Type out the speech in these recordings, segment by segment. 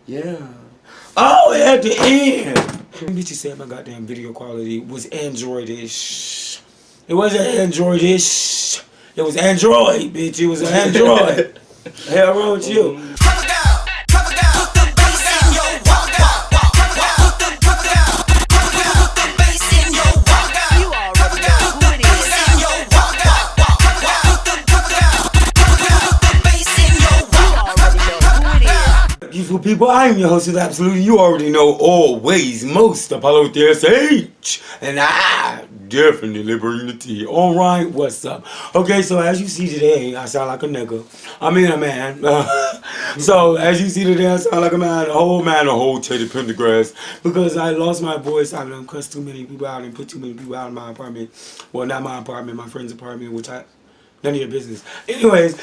Yeah. Oh, at the end. Bitches said my goddamn video quality was Android-ish. It wasn't Android-ish. It was Android, bitch. It was Android. The hell wrong with you? Beautiful people, I am your host with Absolutely. You already know always most Apollo TSH. And I definitely bring the tea. Alright, what's up? Okay, so as you see today, I sound like a nigga. I mean a man. So as you see today, I sound like a man, a whole Teddy Pendergrass. Because I lost my voice. I done cussed too many people out and put too many people out in my apartment. Well, not my apartment, my friend's apartment, which none of your business. Anyways.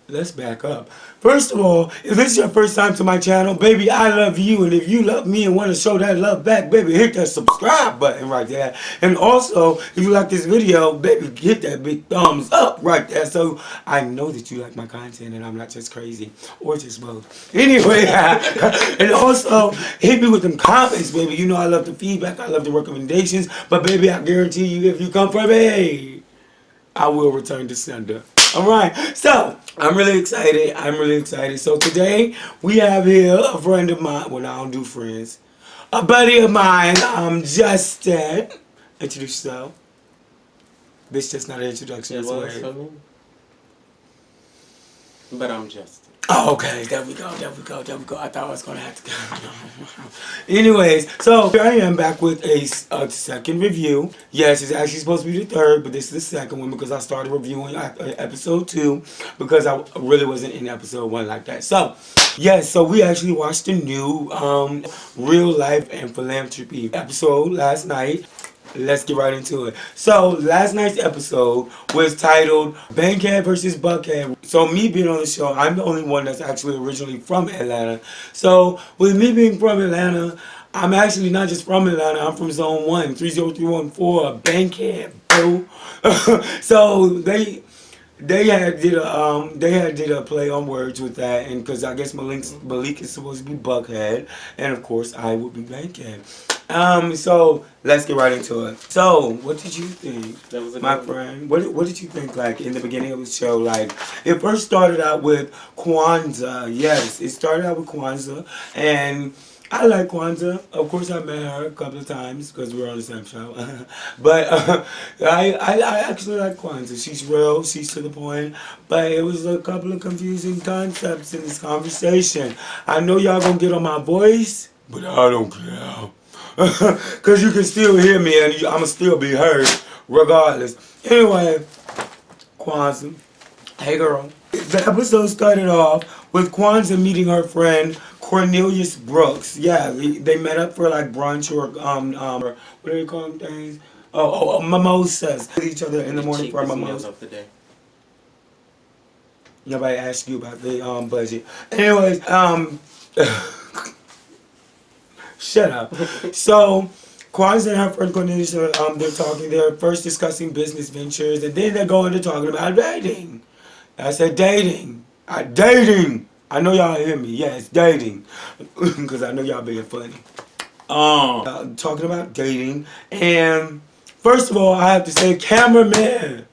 Let's back up. First of all, if this is your first time to my channel, baby, I love you. And if you love me and want to show that love back, baby, hit that subscribe button right there. And also, if you like this video, baby, hit that big thumbs up right there. So I know that you like my content and I'm not just crazy or just both. Anyway, and also, hit me with them comments, baby. You know I love the feedback. I love the recommendations. But baby, I guarantee you, if you come from me, I will return to sender. Alright, so I'm really excited. So today we have here a friend of mine. Well, I don't do friends. A buddy of mine, Justin. Introduce yourself. Bitch, that's not an introduction. It was for me. But I'm Justin. Oh, okay, there we go. I thought I was going to have to go. Anyways, so here I am back with a second review. Yes, it's actually supposed to be the third, but this is the second one because I started reviewing episode 2 because I really wasn't in episode 1 like that. So, yes, so we actually watched the new Real Life and Philanthropy episode last night. Let's get right into it. So, last night's episode was titled Bankhead versus Buckhead. So, me being on the show, I'm the only one that's actually originally from Atlanta. So, with me being from Atlanta, I'm actually not just from Atlanta, I'm from Zone 1, 30314, Bankhead, boo. So, they had did a play on words with that, and because I guess Malik is supposed to be Buckhead, and of course I would be Bankhead. So let's get right into it. So, what did you think, my friend? What did you think? Like in the beginning of the show, like it first started out with Kwanzaa. Yes, it started out with Kwanzaa, and I like Kwanzaa. Of course, I met her a couple of times because we were on the same show. But I actually like Kwanzaa. She's real. She's to the point. But it was a couple of confusing concepts in this conversation. I know y'all gonna get on my voice, but I don't care. Because you can still hear me and I'm gonna still be heard regardless. Anyway, Kwanzaa. Hey, girl. The episode started off with Kwanzaa meeting her friend Cornelius Brooks. Yeah, they met up for like brunch or what do they call them things? Mimosas. With each other in the morning for a mimosa. Of the day. Nobody asked you about the budget. Anyways, shut up. So Kwanzaa and her friend Cornelius, they're talking. They're first discussing business ventures, and then they're going to talking about dating. I said dating. Dating. I know y'all hear me. Yeah, it's dating. Because I know y'all being funny. Talking about dating. And first of all, I have to say, cameraman,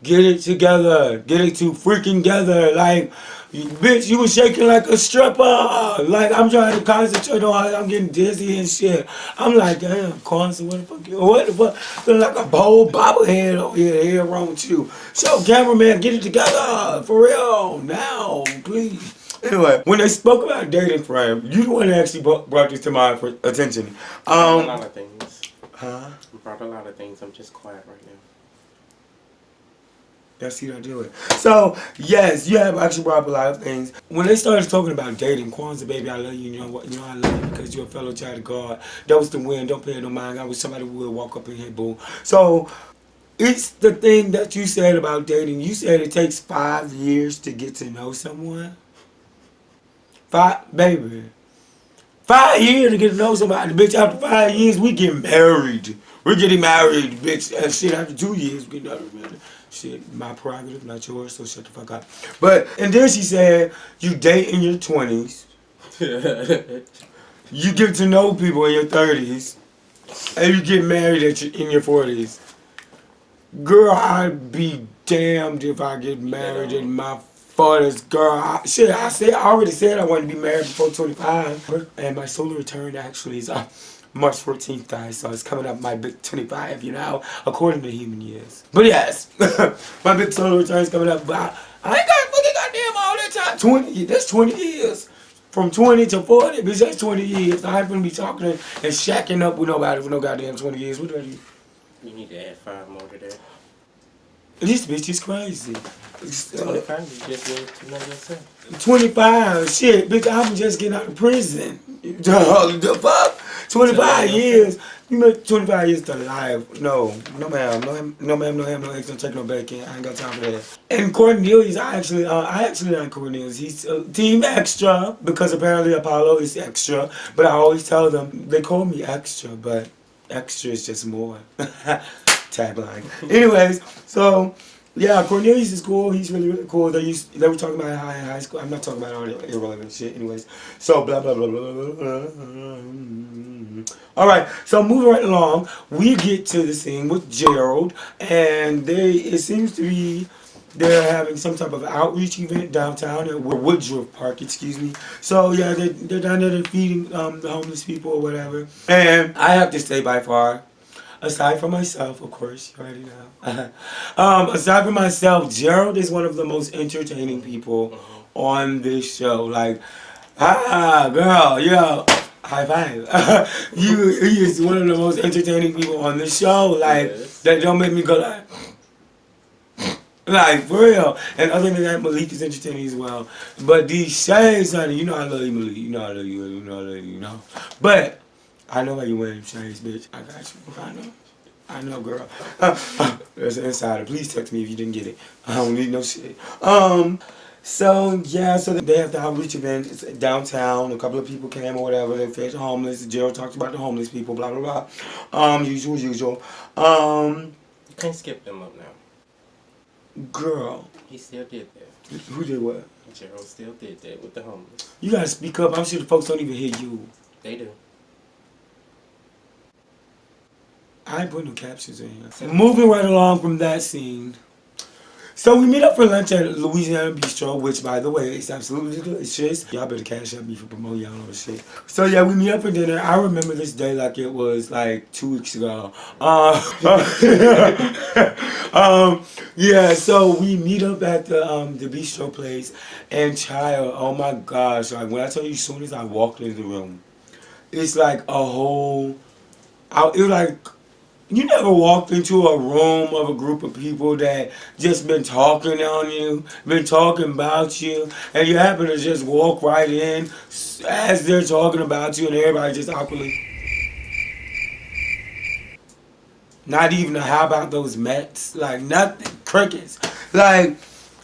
get it together. Get it to freaking together. Like, bitch, you was shaking like a stripper. Like, I'm trying to concentrate on how I'm getting dizzy and shit. I'm like, damn, Kwanzaa, what the fuck? Feeling like a bowl bobblehead over here. Here wrong with you. So, cameraman, get it together. For real. Now, please. Anyway, when they spoke about dating frame, you the one that actually brought this to my attention. A lot of things. Huh? I brought a lot of things. I'm just quiet right now. That's how you do it. So, yes, you have actually brought up a lot of things. When they started talking about dating, Kwanzaa, baby, I love you. You know what? You know I love you because you're a fellow child of God. That was the win. Don't pay no mind. I wish somebody would walk up in here, boo. So, it's the thing that you said about dating. You said it takes 5 years to get to know someone. 5 years to get to know somebody. Bitch, after 5 years, we get married. We're getting married, bitch. And shit, after 2 years, we get married. Shit, my prerogative, not yours, so shut the fuck up. But, and then she said, you date in your 20s. You get to know people in your 30s, and you get married in your 40s. Girl, I'd be damned if I get married in my 40s. Girl, I already said I wanted to be married before 25. And my solar return actually is March 14th, guys. So it's coming up my big 25, according to human years. But yes, my big solar return is coming up. But I ain't got fucking goddamn all that time. 20, that's 20 years. From 20 to 40, bitch, that's 20 years. I ain't gonna be talking and shacking up with nobody for no goddamn 20 years. What do I do? You need to add 5 more to that. This bitch is crazy. 25, you just need to know yourself. 25, shit, bitch, I'm just getting out of prison. The fuck? 25 years. You know, 25 years to life. No ma'am, no ma'am, no eggs, no chicken, no bacon. I ain't got time for that. And Cornelius, I actually like Cornelius. He's team extra because apparently Apollo is extra. But I always tell them, they call me extra, but extra is just more. Tagline. Anyways, so yeah, Cornelius is cool. He's really cool. They were talking about high school. I'm not talking about all the irrelevant shit. Anyways, so blah blah blah blah blah blah. All right, so moving right along, we get to the scene with Gerald, and it seems to be they're having some type of outreach event downtown at Woodruff Park, excuse me. So yeah, they're down there, they're feeding the homeless people or whatever. And I have to say by far, aside from myself, of course, you already know. Aside from myself, Gerald is one of the most entertaining people on this show. Like, girl, yo, high five. He is one of the most entertaining people on the show. Like, that don't make me go like, for real. And other than that, Malik is entertaining as well. But these shades, honey, you know I love you, Malik. You know I love you. You know I love you, you know. But I know why you wearing them shades, bitch. I got you. I know, girl. There's an insider. Please text me if you didn't get it. I don't need no shit. So yeah, so they have the outreach event. It's downtown. A couple of people came or whatever. They fed the homeless. Gerald talks about the homeless people. Blah blah blah. Usual. You can't skip them up now. Girl. He still did that. Who did what? Gerald still did that with the homeless. You gotta speak up. I'm sure the folks don't even hear you. They do. I ain't putting no captions in here. Moving right along from that scene. So we meet up for lunch at Louisiana Bistro, which, by the way, is absolutely delicious. Y'all better cash out me for promoting y'all on shit. So yeah, we meet up for dinner. I remember this day like it was like 2 weeks ago. Yeah, so we meet up at the bistro place, and child, oh my gosh, like when I tell you, as soon as I walked into the room, it's like a whole, it was like, you never walked into a room of a group of people that just been talking on you, been talking about you, and you happen to just walk right in as they're talking about you, and everybody just awkwardly. Not even a how about those Mets? Like nothing, crickets. Like,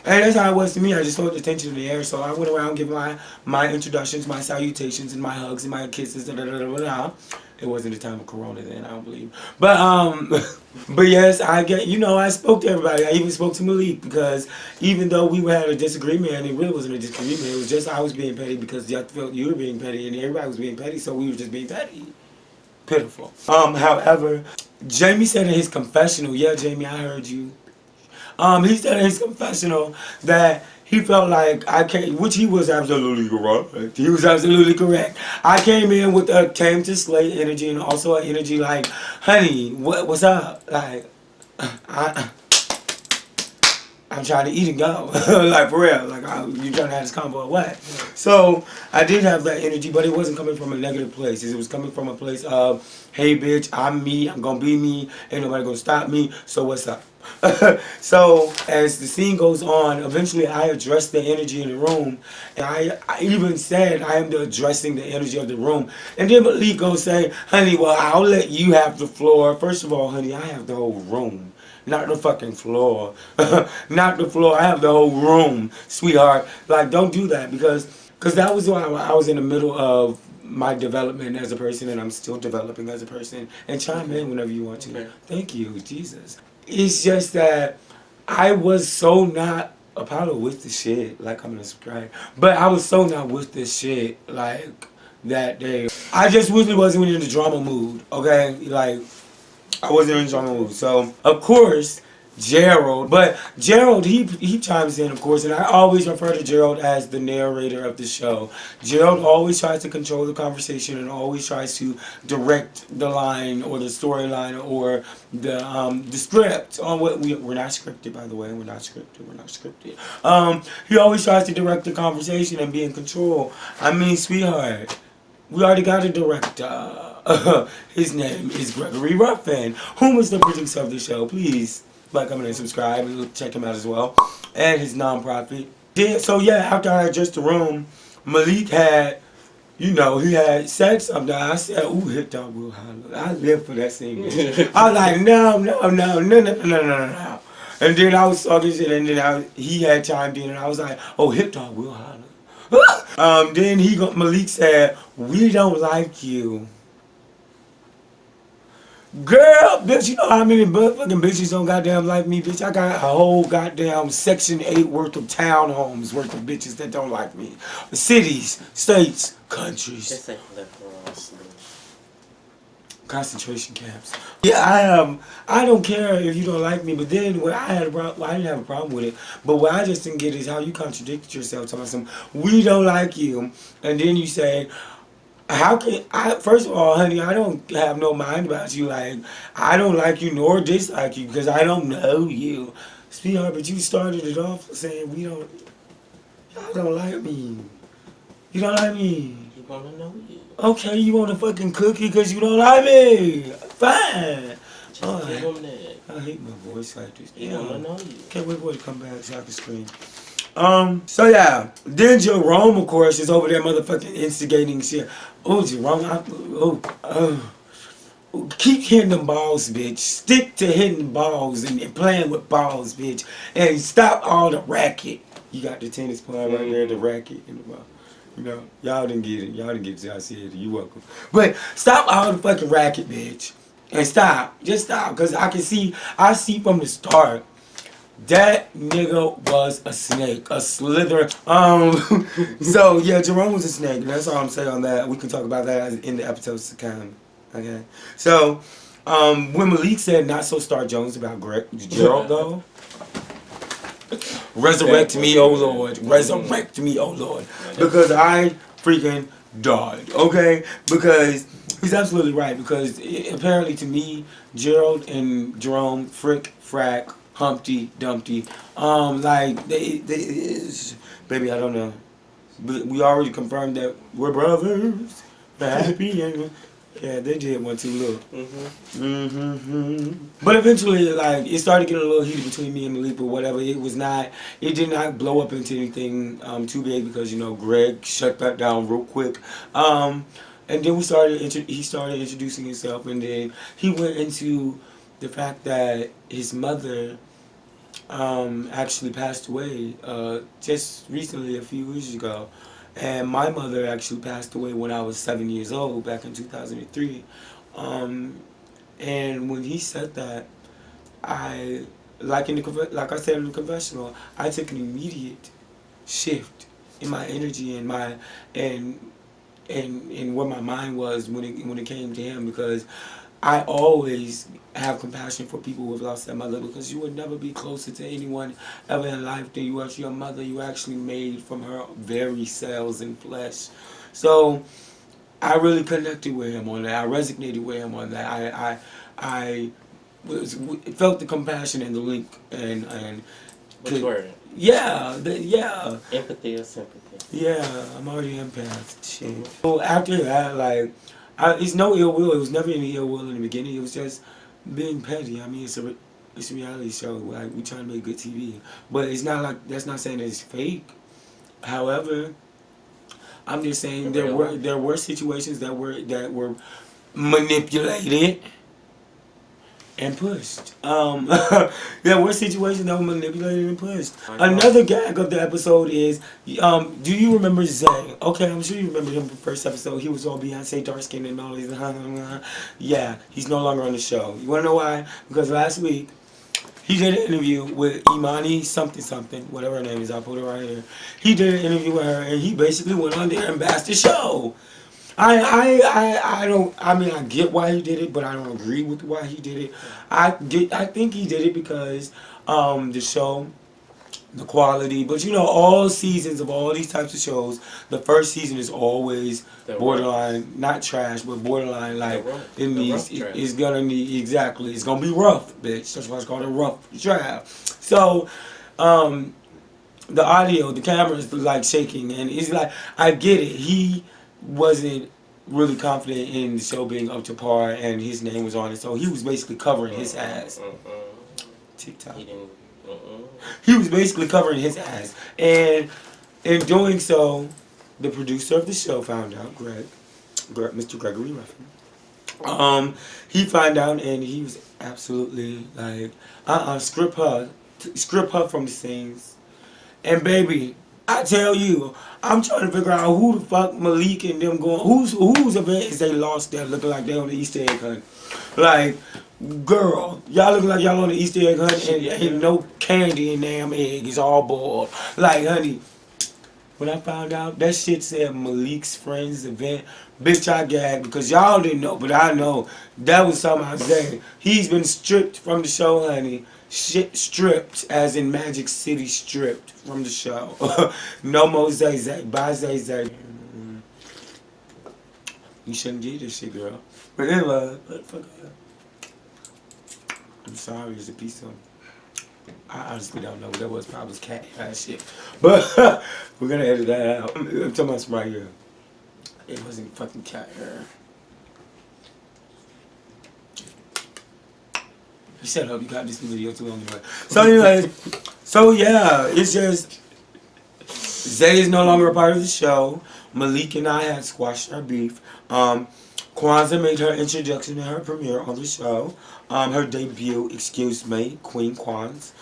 and that's how it was to me. I just felt the tension in the air, so I went around giving my introductions, my salutations, and my hugs and my kisses. Da, da, da, da, da. It wasn't the time of Corona then, I don't believe. But yes, I spoke to everybody. I even spoke to Malik because even though we had a disagreement, and it really wasn't a disagreement, it was just I was being petty because I felt you were being petty and everybody was being petty, so we were just being petty. Pitiful. However, Jamie said in his confessional, yeah, Jamie, I heard you. He said in his confessional that he felt like which he was absolutely correct. He was absolutely correct. I came in with a came to slay energy and also an energy like, honey, what's up? Like, I'm trying to eat and go. Like, for real. Like, you trying to have this convo or what? So, I did have that energy, but it wasn't coming from a negative place. It was coming from a place of, hey, bitch, I'm me. I'm going to be me. Ain't nobody going to stop me. So, what's up? So, as the scene goes on, eventually I addressed the energy in the room. And I even said I am addressing the energy of the room. And then Malik goes say, honey, well, I'll let you have the floor. First of all, honey, I have the whole room. Not the fucking floor. Not the floor. I have the whole room, sweetheart. Like, don't do that because that was why I was in the middle of my development as a person, and I'm still developing as a person. And chime in whenever you want to. Okay. Thank you, Jesus. It's just that I was so not Apollo with the shit. Like, I'm gonna subscribe. But I was so not with this shit, like, that day. I just really wasn't in the drama mood, okay? Like, I wasn't in the drama mood. So, of course, Gerald. But Gerald, he chimes in, of course, and I always refer to Gerald as the narrator of the show. Gerald always tries to control the conversation and always tries to direct the line or the storyline or the script on what we're not scripted, by the way. We're not scripted. We're not scripted. He always tries to direct the conversation and be in control. I mean, sweetheart, we already got a director. His name is Gregory Ruffin, whom is the producer of the show. Please like, comment, and subscribe, and check him out as well, and his nonprofit. So yeah, after I addressed the room, Malik had, he had said something. I said, "Ooh, hit dog will holler." I live for that scene. I was like, no. And then I was talking shit, and then he had chimed in, and I was like, "Oh, hit dog will holler." Then Malik said, "We don't like you." Girl, bitch, you know how many fucking bitches don't goddamn like me, bitch? I got a whole goddamn Section 8 worth of townhomes worth of bitches that don't like me. Cities, states, countries. This ain't left wrong, Concentration camps. Yeah, I don't care if you don't like me, but then what I didn't have a problem with it. But what I just didn't get is how you contradicted yourself, telling some we don't like you, and then you say, how can I? First of all, honey, I don't have no mind about you. Like, I don't like you nor dislike you because I don't know you, sweetheart. But you started it off saying y'all don't like me. You don't like me. You wanna know you. Okay, you want a fucking cookie because you don't like me. Fine. Just All give right. him that. I hate my voice like this. He wanna know you. Can't wait for it to come back so I can scream. So yeah, then Jerome, of course, is over there motherfucking instigating shit. Oh, Jerome, keep hitting them balls, bitch. Stick to hitting balls and playing with balls, bitch. And stop all the racket. You got the tennis player right there, the racket in the ball. Y'all didn't get it. Y'all didn't get it. Y'all see it. You welcome. But stop all the fucking racket, bitch. And stop. Just stop. Because I see from the start, that nigga was a snake, a slither. So yeah, Jerome was a snake. That's all I'm saying on that. We can talk about that in the episodes to come. Okay. So, when Malik said not so Star Jones about Gerald though, resurrect me, oh Lord, resurrect me, oh Lord, because I freaking died. Okay, because he's absolutely right. Because apparently to me, Gerald and Jerome, Frick, Frack, Humpty Dumpty. Like baby, I don't know. But we already confirmed that we're brothers. Happy and yeah, they did one too, look. But eventually, like, it started getting a little heated between me and Malik, but whatever. It did not blow up into anything too big because Greg shut that down real quick. And then he started introducing himself, and then he went into the fact that his mother actually passed away just recently, a few years ago. And my mother actually passed away when I was 7 years old, back in 2003. And when he said that, like I said in the confessional, I took an immediate shift in my energy and and where my mind was when it came to him, because I always have compassion for people who have lost their mother, because you would never be closer to anyone ever in life than you are to your mother. You actually made from her very cells and flesh. So I really connected with him on that. I resonated with him on that. I felt the compassion and the link and which word? Yeah. Empathy or sympathy? Yeah, I'm already empath. Shit. So after that, like, it's no ill will. It was never any ill will in the beginning. It was just being petty. I mean, it's a reality show. Like, we trying to make good TV, but it's not like, that's not saying it's fake. However, I'm just saying there were situations that were manipulated and pushed. There were situations that were manipulated and pushed. Another gag of the episode is, do you remember Zay? Okay, I'm sure you remember him from the first episode. He was all Beyonce, dark skin and all these. Yeah, he's no longer on the show. You wanna know why? Because last week He did an interview with Imani something, whatever her name is. I'll put it right here. He did an interview with her, and he basically went on there and bashed the show. I don't. I mean, I get why he did it, but I don't agree with why he did it. I think he did it because the show, the quality. But you know, all seasons of all these types of shows, the first season is always borderline, not trash, but borderline. Like it's gonna need exactly. It's gonna be rough, bitch. That's why it's called a rough draft. So, the audio, the camera is like shaking, and it's like I get it. He wasn't really confident in the show being up to par, and his name was on it, so he was basically covering his ass. TikTok. He was basically covering his ass, and in doing so, the producer of the show found out, Mr. Gregory Ruffin. He found out, and he was absolutely like, script her from the scenes. And baby, I tell you, I'm trying to figure out who the fuck Malik and them going. Whose event is they lost that looking like they on the Easter egg hunt? Like, girl, y'all look like y'all on the Easter egg hunt and ain't no candy in damn egg. It's all boiled. Like, honey, when I found out that shit said Malik's friends event, bitch, I gagged because y'all didn't know, but I know that was something I was saying. He's been stripped from the show, honey. Shit stripped, as in Magic City stripped from the show. No more Zay Zay. Bye Zay Zay. You shouldn't get this shit, girl. But anyway, what the fuck? I'm sorry, it's a piece of. I honestly don't know. That was probably cat ass shit. But we're gonna edit that out. I'm talking about some right here. It wasn't fucking cat hair. Shut up, you got this video too long anyway. So anyways, so yeah, it's just Zay is no longer a part of the show. Malik and I had squashed our beef. Kwanzaa made her introduction and her premiere on the show. Her debut, excuse me, Queen Kwanzaa.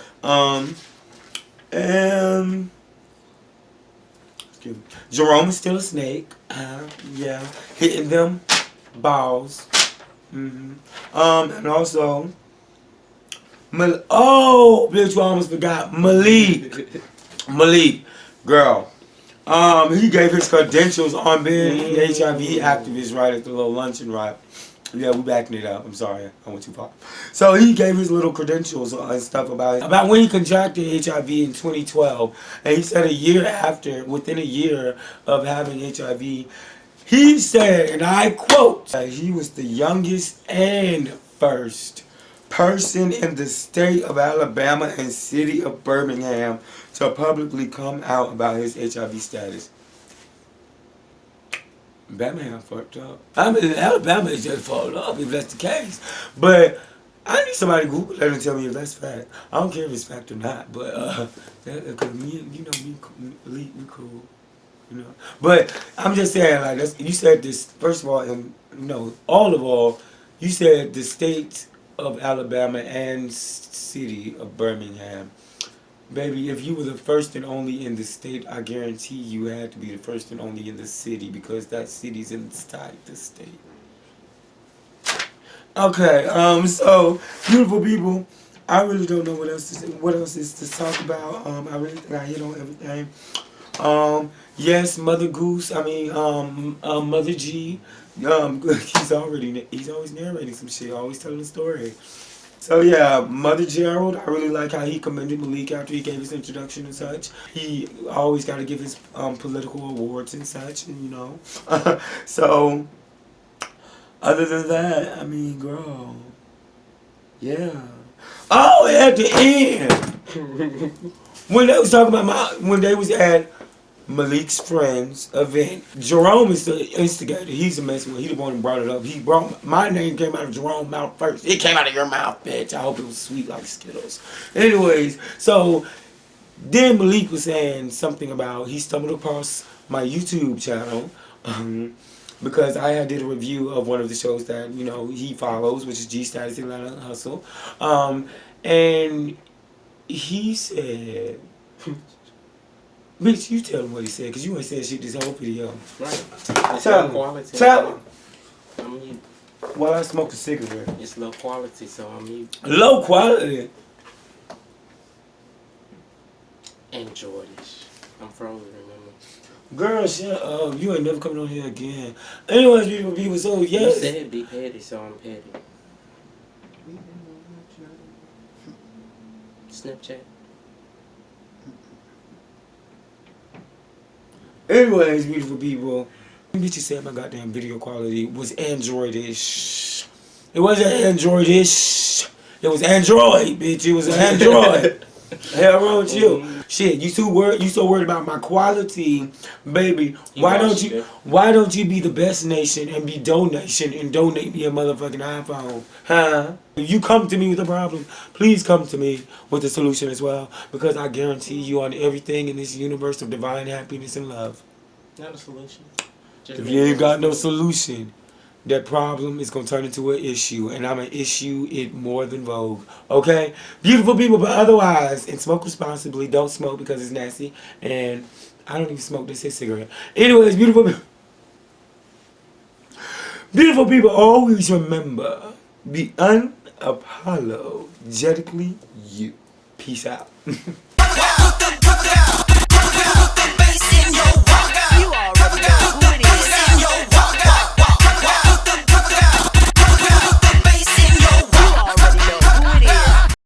And excuse me. Jerome is still a snake. Yeah, hitting them balls. And also. Oh, bitch, I almost forgot. Malik, girl. He gave his credentials on being an HIV activist right at the little luncheon, right? Yeah, we backing it up. I'm sorry, I went too far. So he gave his little credentials and stuff about when he contracted HIV in 2012, and he said within a year of having HIV, he said, and I quote, that he was the youngest and first person in the state of Alabama and city of Birmingham to publicly come out about his HIV status. Birmingham fucked up. I mean, Alabama is just fucked up if that's the case. But I need somebody to Google that and tell me if that's fact. I don't care if it's fact or not, but because me, you know, we cool. You know, but I'm just saying, like, you said this first of all, and all, you said the state of Alabama and city of Birmingham. Baby, if you were the first and only in the state, I guarantee you had to be the first and only in the city because that city's inside the state. Okay, so beautiful people, I really don't know what else is to talk about. I really think I hit on everything. Yes, Mother Goose. I mean, Mother G. He's always narrating some shit. Always telling a story. So yeah, Mother Gerald. I really like how he commended Malik after he gave his introduction and such. He always got to give his political awards and such, and so other than that, I mean, girl. Yeah. Oh, at the end, when they was talking about when they was at Malik's friend's event, Jerome is the instigator. He's the messing with. He the one who brought it up. My name came out of Jerome's mouth first. It came out of your mouth, bitch. I hope it was sweet like Skittles. Anyways, so then Malik was saying something about he stumbled across my YouTube channel because I did a review of one of the shows that he follows, which is G Status Atlanta Hustle, and he said. Bitch, you tell him what he said, because you ain't said shit this whole video. Right. Tell him. Tell him. I'm mute. While I smoke a cigarette. It's low quality, so I'm mute. Low quality? Enjoy this. I'm frozen, remember? Girl, shut up. You ain't never coming on here again. Anyways, beautiful people, so You yes. said be petty, so I'm petty. Snapchat. Anyways, beautiful people. Bitch, you said my goddamn video quality was Androidish. It wasn't Androidish. It was Android, bitch. It was Android. Hell wrong with you? Shit, you so worried about my quality, baby. Why don't you be the best nation and be donation and donate me a motherfucking iPhone? Huh? If you come to me with a problem, please come to me with a solution as well. Because I guarantee you on everything in this universe of divine happiness and love. Not a solution. Just If you ain't got no solution, that problem is gonna turn into an issue, and I'm gonna issue it more than Vogue. Okay, beautiful people, but otherwise, and smoke responsibly. Don't smoke because it's nasty, and I don't even smoke. This is cigarette. Anyways, beautiful people, always remember, be unapologetically you. Peace out.